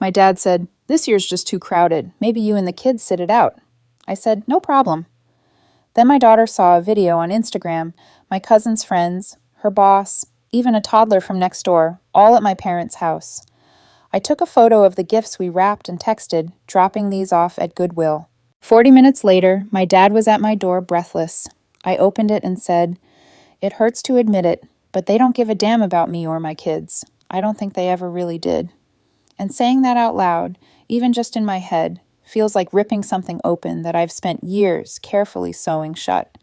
My dad said, "This year's just too crowded. Maybe you and the kids sit it out." I said, "No problem." Then my daughter saw a video on Instagram, my cousin's friends, her boss, even a toddler from next door, all at my parents' house. I took a photo of the gifts we wrapped and texted, dropping these off at Goodwill. 40 minutes later, my dad was at my door breathless. I opened it and said, "It hurts to admit it, but they don't give a damn about me or my kids. I don't think they ever really did." And saying that out loud, even just in my head, feels like ripping something open that I've spent years carefully sewing shut.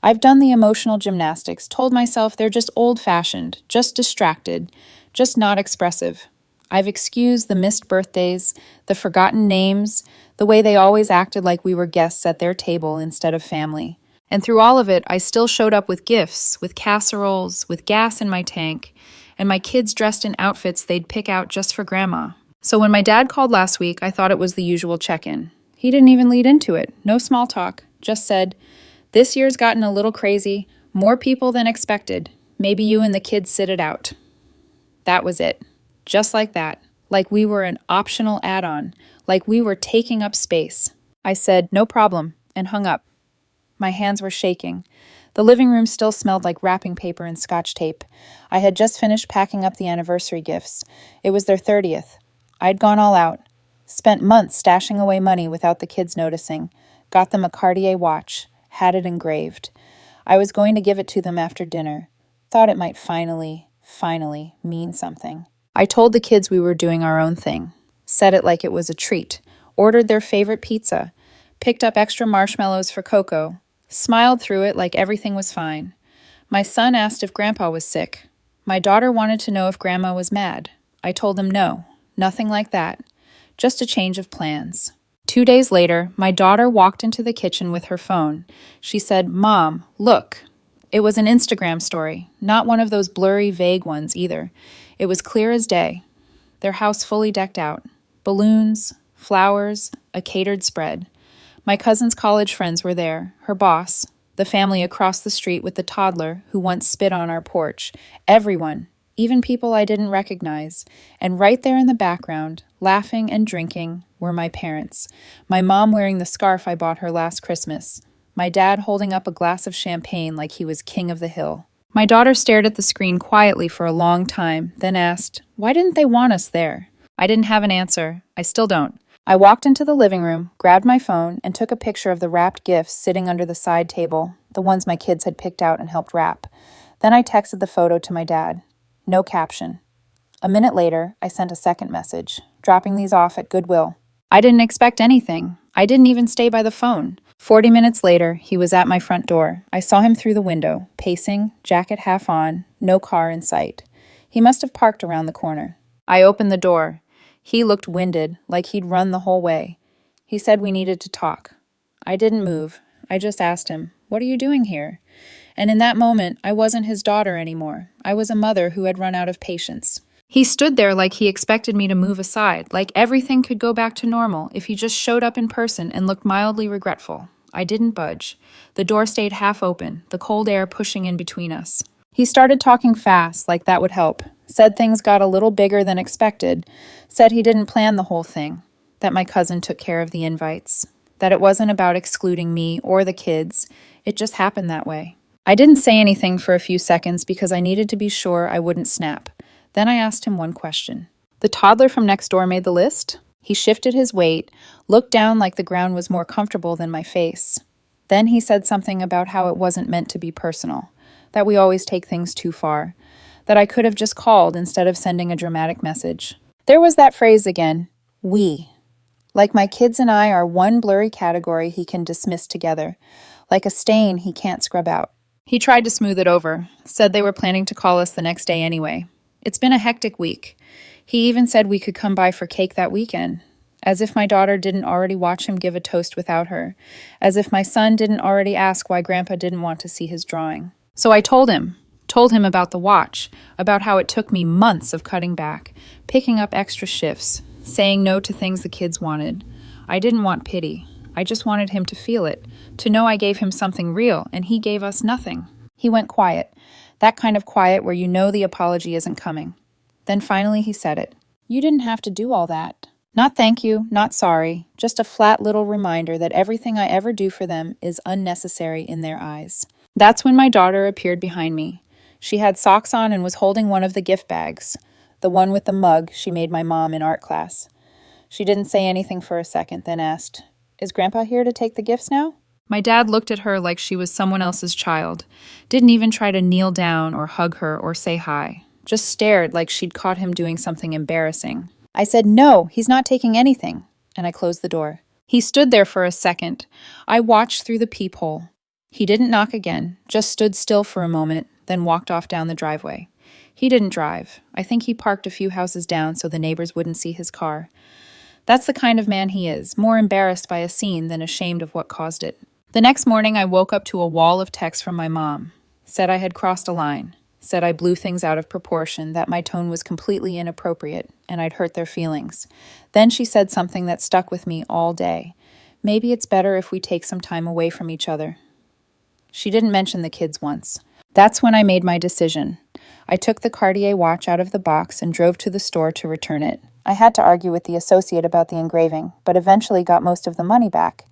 I've done the emotional gymnastics, told myself they're just old-fashioned, just distracted, just not expressive. I've excused the missed birthdays, the forgotten names, the way they always acted like we were guests at their table instead of family. And through all of it, I still showed up with gifts, with casseroles, with gas in my tank, and my kids dressed in outfits they'd pick out just for Grandma. So when my dad called last week, I thought it was the usual check-in. He didn't even lead into it, no small talk, just said, "This year's gotten a little crazy, more people than expected. Maybe you and the kids sit it out." That was it. Just like that. Like we were an optional add-on. Like we were taking up space. I said, "No problem," and hung up. My hands were shaking. The living room still smelled like wrapping paper and Scotch tape. I had just finished packing up the anniversary gifts. It was their 30th. I'd gone all out. Spent months stashing away money without the kids noticing. Got them a Cartier watch. Had it engraved. I was going to give it to them after dinner. Thought it might finally mean something. I told the kids we were doing our own thing. Said it like it was a treat. Ordered their favorite pizza. Picked up extra marshmallows for Coco. Smiled through it like everything was fine. My son asked if Grandpa was sick. My daughter wanted to know if Grandma was mad. I told him no, nothing like that. Just a change of plans. 2 days later, my daughter walked into the kitchen with her phone. She said, "Mom, look." It was an Instagram story, not one of those blurry, vague ones either. It was clear as day. Their house fully decked out. Balloons, flowers, a catered spread. My cousin's college friends were there, her boss, the family across the street with the toddler who once spit on our porch, everyone, even people I didn't recognize. And right there in the background, laughing and drinking, were my parents. My mom wearing the scarf I bought her last Christmas. My dad holding up a glass of champagne like he was king of the hill. My daughter stared at the screen quietly for a long time, then asked, "Why didn't they want us there?" I didn't have an answer. I still don't. I walked into the living room, grabbed my phone, and took a picture of the wrapped gifts sitting under the side table, the ones my kids had picked out and helped wrap. Then I texted the photo to my dad. No caption. A minute later, I sent a second message, dropping these off at Goodwill. I didn't expect anything. I didn't even stay by the phone. 40 minutes later, he was at my front door. I saw him through the window, pacing, jacket half on, no car in sight. He must have parked around the corner. I opened the door. He looked winded, like he'd run the whole way. He said we needed to talk. I didn't move. I just asked him, "What are you doing here?" And in that moment, I wasn't his daughter anymore. I was a mother who had run out of patience. He stood there like he expected me to move aside, like everything could go back to normal if he just showed up in person and looked mildly regretful. I didn't budge. The door stayed half open, the cold air pushing in between us. He started talking fast, like that would help. Said things got a little bigger than expected. Said he didn't plan the whole thing. That my cousin took care of the invites. That it wasn't about excluding me or the kids. It just happened that way. I didn't say anything for a few seconds because I needed to be sure I wouldn't snap. Then I asked him one question. "The toddler from next door made the list?" He shifted his weight, looked down like the ground was more comfortable than my face. Then he said something about how it wasn't meant to be personal, that we always take things too far, that I could have just called instead of sending a dramatic message. There was that phrase again, we. Like my kids and I are one blurry category he can dismiss together, like a stain he can't scrub out. He tried to smooth it over, said they were planning to call us the next day anyway. It's been a hectic week. He even said we could come by for cake that weekend. As if my daughter didn't already watch him give a toast without her. As if my son didn't already ask why Grandpa didn't want to see his drawing. So I told him about the watch, about how it took me months of cutting back, picking up extra shifts, saying no to things the kids wanted. I didn't want pity. I just wanted him to feel it, to know I gave him something real, and he gave us nothing. He went quiet, that kind of quiet where you know the apology isn't coming. Then finally he said it. You didn't have to do all that. Not thank you, not sorry, just a flat little reminder that everything I ever do for them is unnecessary in their eyes. That's when my daughter appeared behind me. She had socks on and was holding one of the gift bags, the one with the mug she made my mom in art class. She didn't say anything for a second, then asked, "Is Grandpa here to take the gifts now?" My dad looked at her like she was someone else's child, didn't even try to kneel down or hug her or say hi, just stared like she'd caught him doing something embarrassing. I said, "No, he's not taking anything," and I closed the door. He stood there for a second. I watched through the peephole. He didn't knock again, just stood still for a moment, then walked off down the driveway. He didn't drive. I think he parked a few houses down so the neighbors wouldn't see his car. That's the kind of man he is, more embarrassed by a scene than ashamed of what caused it. The next morning, I woke up to a wall of texts from my mom. Said I had crossed a line. Said I blew things out of proportion, that my tone was completely inappropriate, and I'd hurt their feelings. Then she said something that stuck with me all day. Maybe it's better if we take some time away from each other. She didn't mention the kids once. That's when I made my decision. I took the Cartier watch out of the box and drove to the store to return it. I had to argue with the associate about the engraving, but eventually got most of the money back.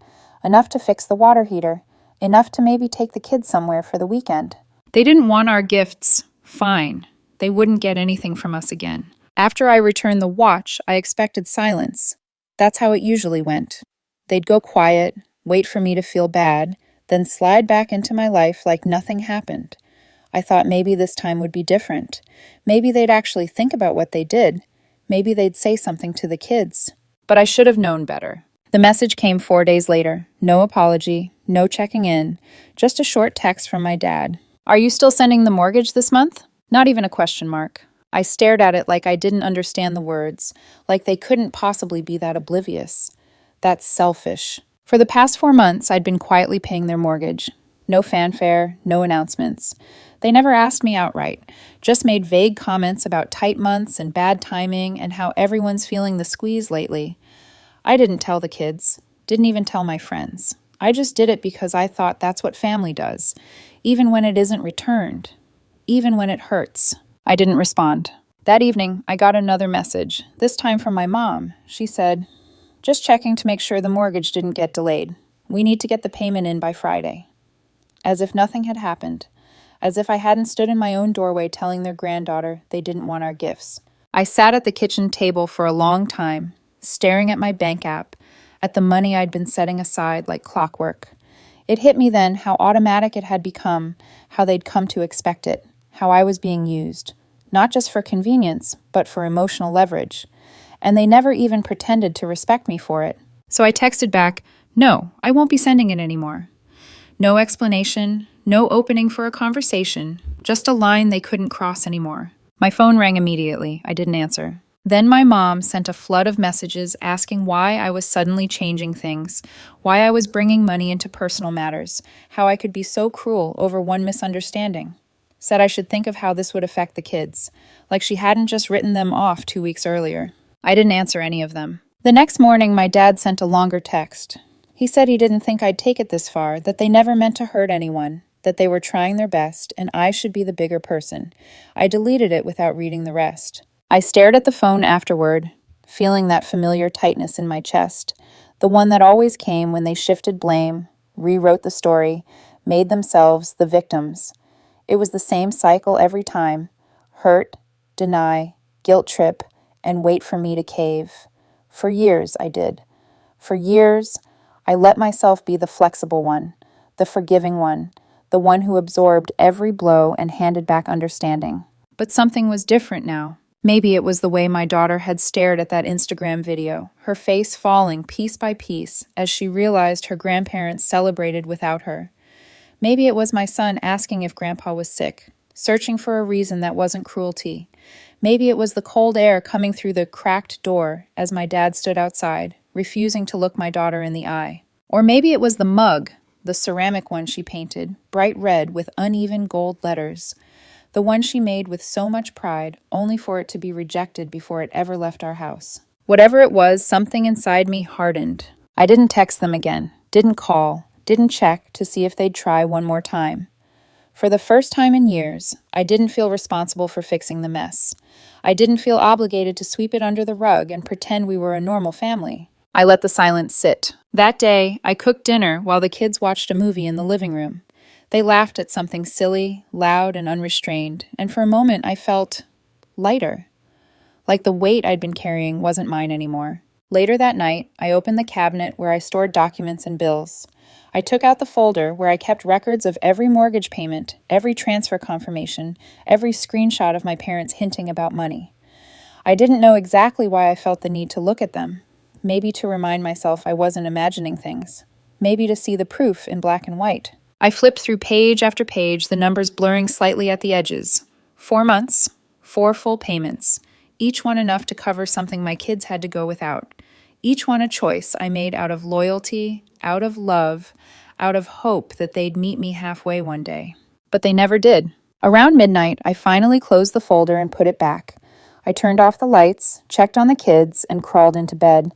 Enough to fix the water heater. Enough to maybe take the kids somewhere for the weekend. They didn't want our gifts. Fine. They wouldn't get anything from us again. After I returned the watch, I expected silence. That's how it usually went. They'd go quiet, wait for me to feel bad, then slide back into my life like nothing happened. I thought maybe this time would be different. Maybe they'd actually think about what they did. Maybe they'd say something to the kids. But I should have known better. The message came 4 days later. No apology, no checking in, just a short text from my dad. "Are you still sending the mortgage this month?" Not even a question mark. I stared at it like I didn't understand the words, like they couldn't possibly be that oblivious. That's selfish. For the past 4 months, I'd been quietly paying their mortgage. No fanfare, no announcements. They never asked me outright, just made vague comments about tight months and bad timing and how everyone's feeling the squeeze lately. I didn't tell the kids, didn't even tell my friends. I just did it because I thought that's what family does, even when it isn't returned, even when it hurts. I didn't respond. That evening, I got another message, this time from my mom. She said, "Just checking to make sure the mortgage didn't get delayed. We need to get the payment in by Friday." As if nothing had happened. As if I hadn't stood in my own doorway telling their granddaughter they didn't want our gifts. I sat at the kitchen table for a long time, staring at my bank app, at the money I'd been setting aside like clockwork. It hit me then how automatic it had become, how they'd come to expect it, how I was being used, not just for convenience, but for emotional leverage. And they never even pretended to respect me for it. So I texted back, "No, I won't be sending it anymore." No explanation, no opening for a conversation, just a line they couldn't cross anymore. My phone rang immediately. I didn't answer. Then my mom sent a flood of messages asking why I was suddenly changing things, why I was bringing money into personal matters, how I could be so cruel over one misunderstanding. Said I should think of how this would affect the kids, like she hadn't just written them off 2 weeks earlier. I didn't answer any of them. The next morning, my dad sent a longer text. He said he didn't think I'd take it this far, that they never meant to hurt anyone, that they were trying their best, and I should be the bigger person. I deleted it without reading the rest. I stared at the phone afterward, feeling that familiar tightness in my chest, the one that always came when they shifted blame, rewrote the story, made themselves the victims. It was the same cycle every time: hurt, deny, guilt trip, and wait for me to cave. For years, I did. For years, I let myself be the flexible one, the forgiving one, the one who absorbed every blow and handed back understanding. But something was different now. Maybe it was the way my daughter had stared at that Instagram video, her face falling piece by piece as she realized her grandparents celebrated without her. Maybe it was my son asking if Grandpa was sick, searching for a reason that wasn't cruelty. Maybe it was the cold air coming through the cracked door as my dad stood outside, refusing to look my daughter in the eye. Or maybe it was the mug, the ceramic one she painted, bright red with uneven gold letters, the one she made with so much pride, only for it to be rejected before it ever left our house. Whatever it was, something inside me hardened. I didn't text them again, didn't call, didn't check to see if they'd try one more time. For the first time in years, I didn't feel responsible for fixing the mess. I didn't feel obligated to sweep it under the rug and pretend we were a normal family. I let the silence sit. That day, I cooked dinner while the kids watched a movie in the living room. They laughed at something silly, loud, and unrestrained, and for a moment I felt lighter, like the weight I'd been carrying wasn't mine anymore. Later that night, I opened the cabinet where I stored documents and bills. I took out the folder where I kept records of every mortgage payment, every transfer confirmation, every screenshot of my parents hinting about money. I didn't know exactly why I felt the need to look at them. Maybe to remind myself I wasn't imagining things. Maybe to see the proof in black and white. I flipped through page after page, the numbers blurring slightly at the edges. 4 months, 4 full payments, each one enough to cover something my kids had to go without. Each one a choice I made out of loyalty, out of love, out of hope that they'd meet me halfway one day. But they never did. Around midnight, I finally closed the folder and put it back. I turned off the lights, checked on the kids, and crawled into bed.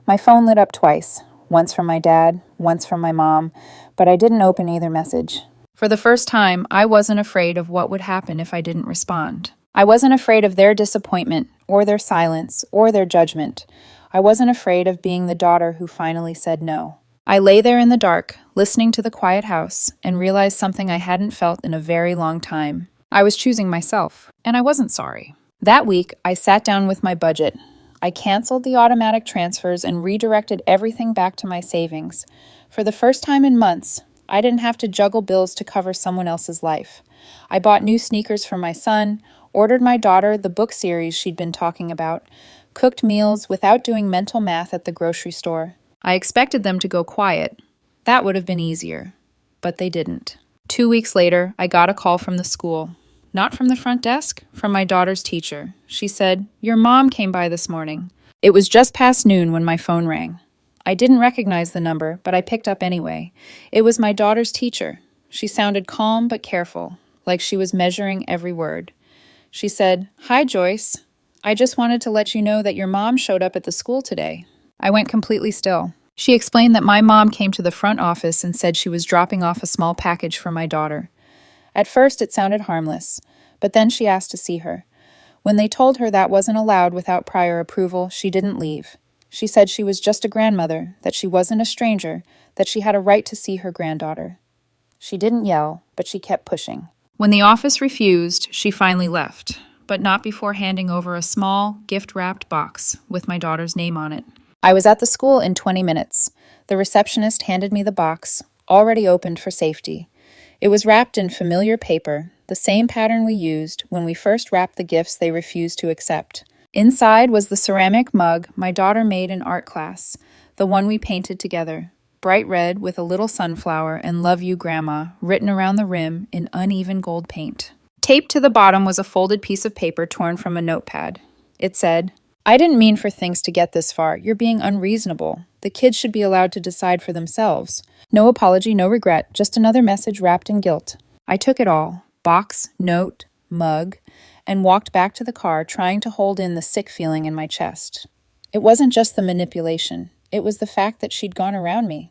My phone lit up twice, once from my dad, once from my mom, but I didn't open either message. For the first time, I wasn't afraid of what would happen if I didn't respond. I wasn't afraid of their disappointment, or their silence, or their judgment. I wasn't afraid of being the daughter who finally said no. I lay there in the dark, listening to the quiet house, and realized something I hadn't felt in a very long time. I was choosing myself, and I wasn't sorry. That week, I sat down with my budget. I canceled the automatic transfers and redirected everything back to my savings. For the first time in months, I didn't have to juggle bills to cover someone else's life. I bought new sneakers for my son, ordered my daughter the book series she'd been talking about, cooked meals without doing mental math at the grocery store. I expected them to go quiet. That would have been easier. But they didn't. 2 weeks later, I got a call from the school. Not from the front desk, from my daughter's teacher. She said, "Your mom came by this morning." It was just past noon when my phone rang. I didn't recognize the number, but I picked up anyway. It was my daughter's teacher. She sounded calm but careful, like she was measuring every word. She said, "Hi, Joyce. I just wanted to let you know that your mom showed up at the school today." I went completely still. She explained that my mom came to the front office and said she was dropping off a small package for my daughter. At first, it sounded harmless, but then she asked to see her. When they told her that wasn't allowed without prior approval, she didn't leave. She said she was just a grandmother, that she wasn't a stranger, that she had a right to see her granddaughter. She didn't yell, but she kept pushing. When the office refused, she finally left, but not before handing over a small, gift-wrapped box with my daughter's name on it. I was at the school in 20 minutes. The receptionist handed me the box, already opened for safety. It was wrapped in familiar paper, the same pattern we used when we first wrapped the gifts they refused to accept. Inside was the ceramic mug my daughter made in art class, the one we painted together, bright red with a little sunflower and "Love You, Grandma" written around the rim in uneven gold paint. Taped to the bottom was a folded piece of paper torn from a notepad. It said, "I didn't mean for things to get this far. You're being unreasonable. The kids should be allowed to decide for themselves. No apology, no regret, just another message wrapped in guilt." I took it all, box, note, mug, and walked back to the car, trying to hold in the sick feeling in my chest. It wasn't just the manipulation. It was the fact that she'd gone around me.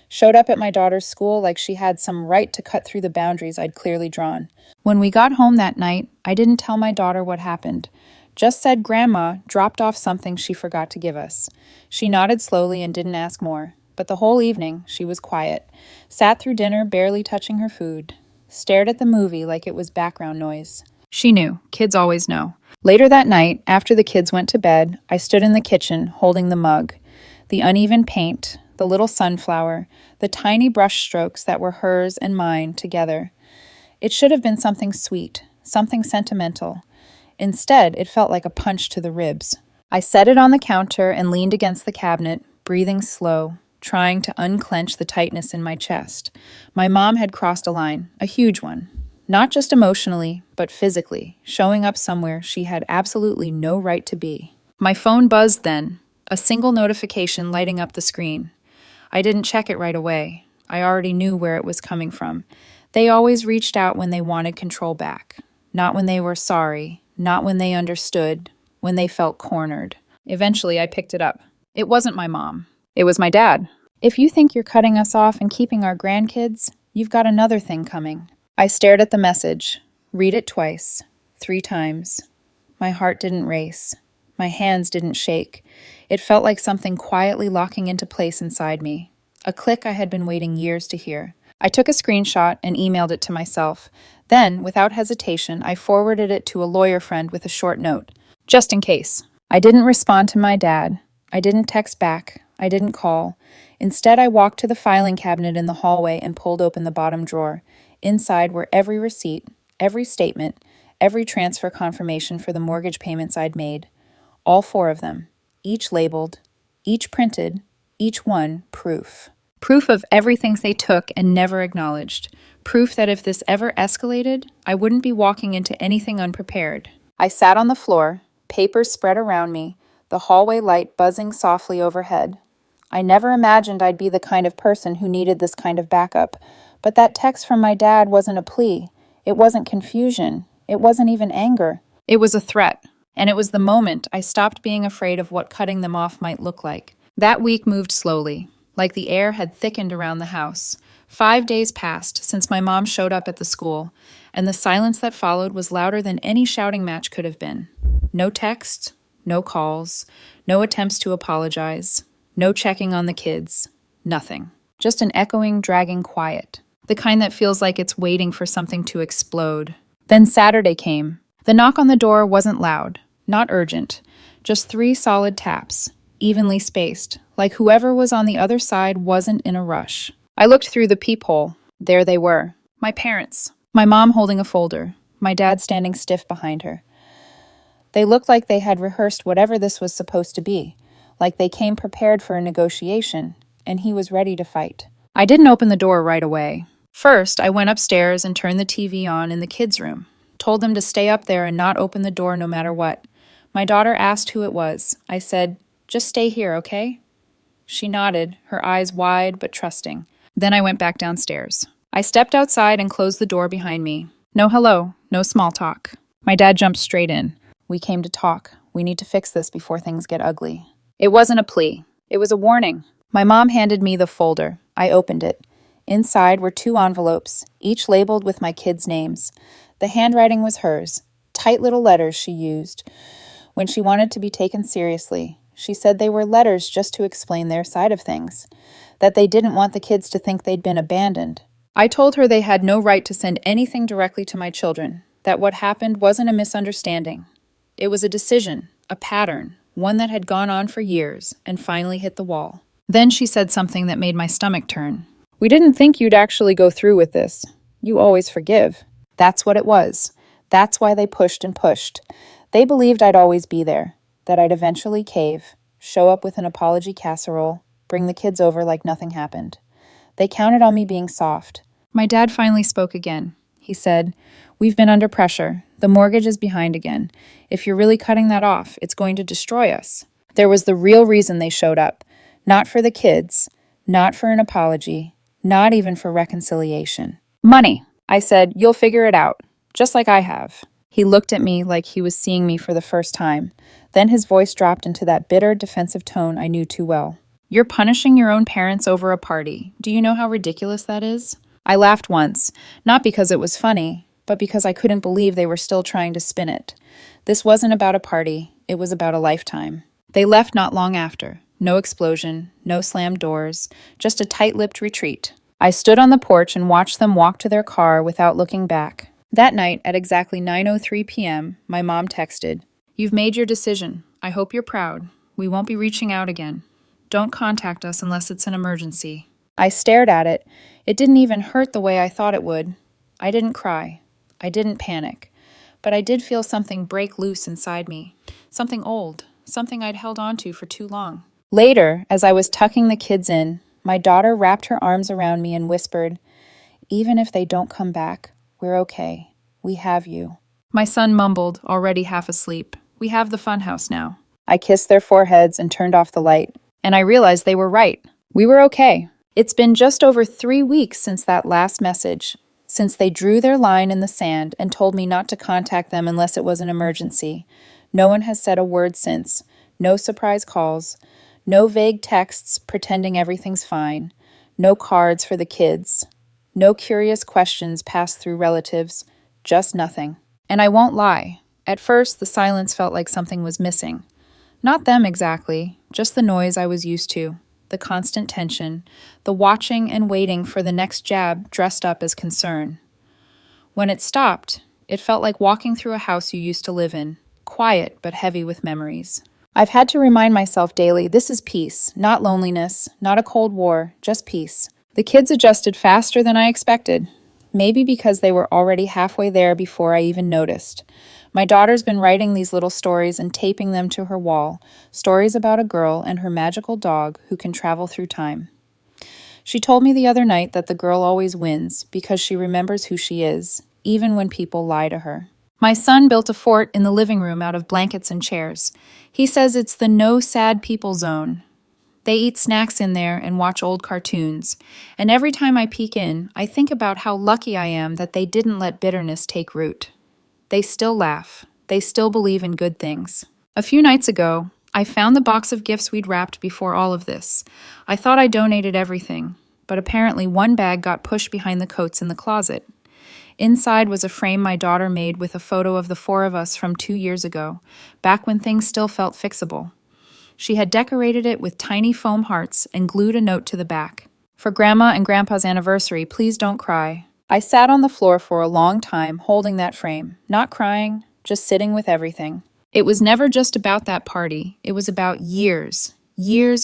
Showed up at my daughter's school like she had some right to cut through the boundaries I'd clearly drawn. When we got home that night, I didn't tell my daughter what happened. Just said Grandma dropped off something she forgot to give us. She nodded slowly and didn't ask more. But the whole evening, she was quiet. Sat through dinner, barely touching her food. Stared at the movie like it was background noise. She knew. Kids always know. Later that night, after the kids went to bed, I stood in the kitchen, holding the mug. The uneven paint, the little sunflower, the tiny brush strokes that were hers and mine together. It should have been something sweet, something sentimental. Instead, it felt like a punch to the ribs. I set it on the counter and leaned against the cabinet, breathing slow, trying to unclench the tightness in my chest. My mom had crossed a line, a huge one. Not just emotionally, but physically, showing up somewhere she had absolutely no right to be. My phone buzzed then, a single notification lighting up the screen. I didn't check it right away. I already knew where it was coming from. They always reached out when they wanted control back. Not when they were sorry, not when they understood, when they felt cornered. Eventually, I picked it up. It wasn't my mom. It was my dad. "If you think you're cutting us off and keeping our grandkids, you've got another thing coming. I stared at the message. Read it twice, 3 times. My heart didn't race. My hands didn't shake. It felt like something quietly locking into place inside me. A click I had been waiting years to hear. I took a screenshot and emailed it to myself. Then, without hesitation, I forwarded it to a lawyer friend with a short note. Just in case. I didn't respond to my dad. I didn't text back. I didn't call. Instead, I walked to the filing cabinet in the hallway and pulled open the bottom drawer. Inside were every receipt, every statement, every transfer confirmation for the mortgage payments I'd made. All 4 of them. Each labeled, each printed, each one proof. Proof of everything they took and never acknowledged. Proof that if this ever escalated, I wouldn't be walking into anything unprepared. I sat on the floor, papers spread around me, the hallway light buzzing softly overhead. I never imagined I'd be the kind of person who needed this kind of backup, but that text from my dad wasn't a plea. It wasn't confusion. It wasn't even anger. It was a threat. And it was the moment I stopped being afraid of what cutting them off might look like. That week moved slowly, like the air had thickened around the house. 5 days passed since my mom showed up at the school, and the silence that followed was louder than any shouting match could have been. No texts, no calls, no attempts to apologize, no checking on the kids, nothing. Just an echoing, dragging quiet, the kind that feels like it's waiting for something to explode. Then Saturday came. The knock on the door wasn't loud, not urgent, just 3 solid taps, evenly spaced, like whoever was on the other side wasn't in a rush. I looked through the peephole. There they were, my parents, my mom holding a folder, my dad standing stiff behind her. They looked like they had rehearsed whatever this was supposed to be, like they came prepared for a negotiation, and he was ready to fight. I didn't open the door right away. First, I went upstairs and turned the TV on in the kids' room, told them to stay up there and not open the door no matter what. My daughter asked who it was. I said, "Just stay here, okay?" She nodded, her eyes wide but trusting. Then I went back downstairs. I stepped outside and closed the door behind me. No hello, no small talk. My dad jumped straight in. "We came to talk. We need to fix this before things get ugly." It wasn't a plea. It was a warning. My mom handed me the folder. I opened it. Inside were 2 envelopes, each labeled with my kids' names. The handwriting was hers, tight little letters she used when she wanted to be taken seriously. She said they were letters just to explain their side of things, that they didn't want the kids to think they'd been abandoned. I told her they had no right to send anything directly to my children, that what happened wasn't a misunderstanding. It was a decision, a pattern, one that had gone on for years and finally hit the wall. Then she said something that made my stomach turn. "We didn't think you'd actually go through with this. You always forgive." That's what it was. That's why they pushed and pushed. They believed I'd always be there, that I'd eventually cave, show up with an apology casserole, bring the kids over like nothing happened. They counted on me being soft. My dad finally spoke again. He said, "We've been under pressure. The mortgage is behind again. If you're really cutting that off, it's going to destroy us." There was the real reason they showed up. Not for the kids, not for an apology, not even for reconciliation. "Money." I said, "You'll figure it out, just like I have." He looked at me like he was seeing me for the first time. Then his voice dropped into that bitter, defensive tone I knew too well. "You're punishing your own parents over a party. Do you know how ridiculous that is?" I laughed once, not because it was funny, but because I couldn't believe they were still trying to spin it. This wasn't about a party, it was about a lifetime. They left not long after. No explosion, no slammed doors, just a tight-lipped retreat. I stood on the porch and watched them walk to their car without looking back. That night, at exactly 9:03 p.m., my mom texted, "You've made your decision. I hope you're proud. We won't be reaching out again. Don't contact us unless it's an emergency." I stared at it. It didn't even hurt the way I thought it would. I didn't cry. I didn't panic. But I did feel something break loose inside me. Something old. Something I'd held on to for too long. Later, as I was tucking the kids in, my daughter wrapped her arms around me and whispered, "Even if they don't come back, we're okay. We have you." My son mumbled, already half asleep, "We have the funhouse now." I kissed their foreheads and turned off the light, and I realized they were right. We were okay. It's been just over 3 weeks since that last message, since they drew their line in the sand and told me not to contact them unless it was an emergency. No one has said a word since. No surprise calls. No vague texts pretending everything's fine. No cards for the kids. No curious questions passed through relatives, just nothing. And I won't lie, at first the silence felt like something was missing. Not them exactly, just the noise I was used to, the constant tension, the watching and waiting for the next jab dressed up as concern. When it stopped, it felt like walking through a house you used to live in, quiet but heavy with memories. I've had to remind myself daily this is peace, not loneliness, not a cold war, just peace. The kids adjusted faster than I expected, maybe because they were already halfway there before I even noticed. My daughter's been writing these little stories and taping them to her wall, stories about a girl and her magical dog who can travel through time. She told me the other night that the girl always wins because she remembers who she is, even when people lie to her. My son built a fort in the living room out of blankets and chairs. He says it's the no sad people zone. They eat snacks in there and watch old cartoons. And every time I peek in, I think about how lucky I am that they didn't let bitterness take root. They still laugh. They still believe in good things. A few nights ago, I found the box of gifts we'd wrapped before all of this. I thought I donated everything, but apparently one bag got pushed behind the coats in the closet. Inside was a frame my daughter made with a photo of the four of us from 2 years ago, back when things still felt fixable. She had decorated it with tiny foam hearts and glued a note to the back. For Grandma and Grandpa's anniversary, please don't cry. I sat on the floor for a long time holding that frame, not crying, just sitting with everything. It was never just about that party. It was about years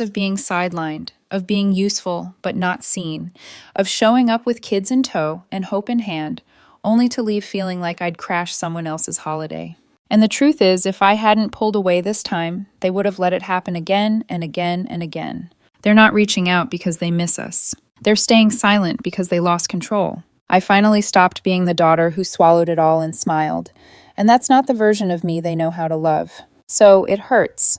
of being sidelined, of being useful but not seen, of showing up with kids in tow and hope in hand, only to leave feeling like I'd crashed someone else's holiday. And the truth is, if I hadn't pulled away this time, they would have let it happen again and again and again. They're not reaching out because they miss us. They're staying silent because they lost control. I finally stopped being the daughter who swallowed it all and smiled. And that's not the version of me they know how to love. So it hurts.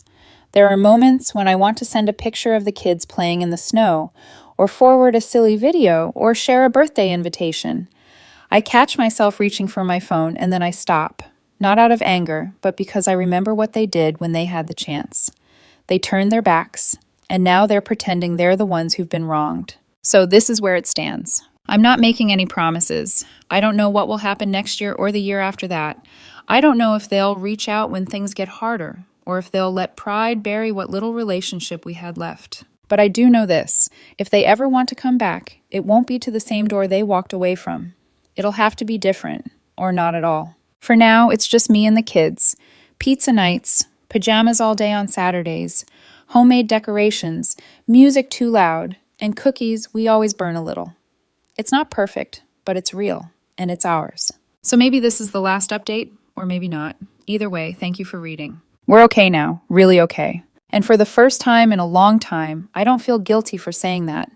There are moments when I want to send a picture of the kids playing in the snow, or forward a silly video, or share a birthday invitation. I catch myself reaching for my phone and then I stop. Not out of anger, but because I remember what they did when they had the chance. They turned their backs, and now they're pretending they're the ones who've been wronged. So this is where it stands. I'm not making any promises. I don't know what will happen next year or the year after that. I don't know if they'll reach out when things get harder, or if they'll let pride bury what little relationship we had left. But I do know this. If they ever want to come back, it won't be to the same door they walked away from. It'll have to be different, or not at all. For now, it's just me and the kids. Pizza nights, pajamas all day on Saturdays, homemade decorations, music too loud, and cookies we always burn a little. It's not perfect, but it's real, and it's ours. So maybe this is the last update, or maybe not. Either way, thank you for reading. We're okay now, really okay. And for the first time in a long time, I don't feel guilty for saying that.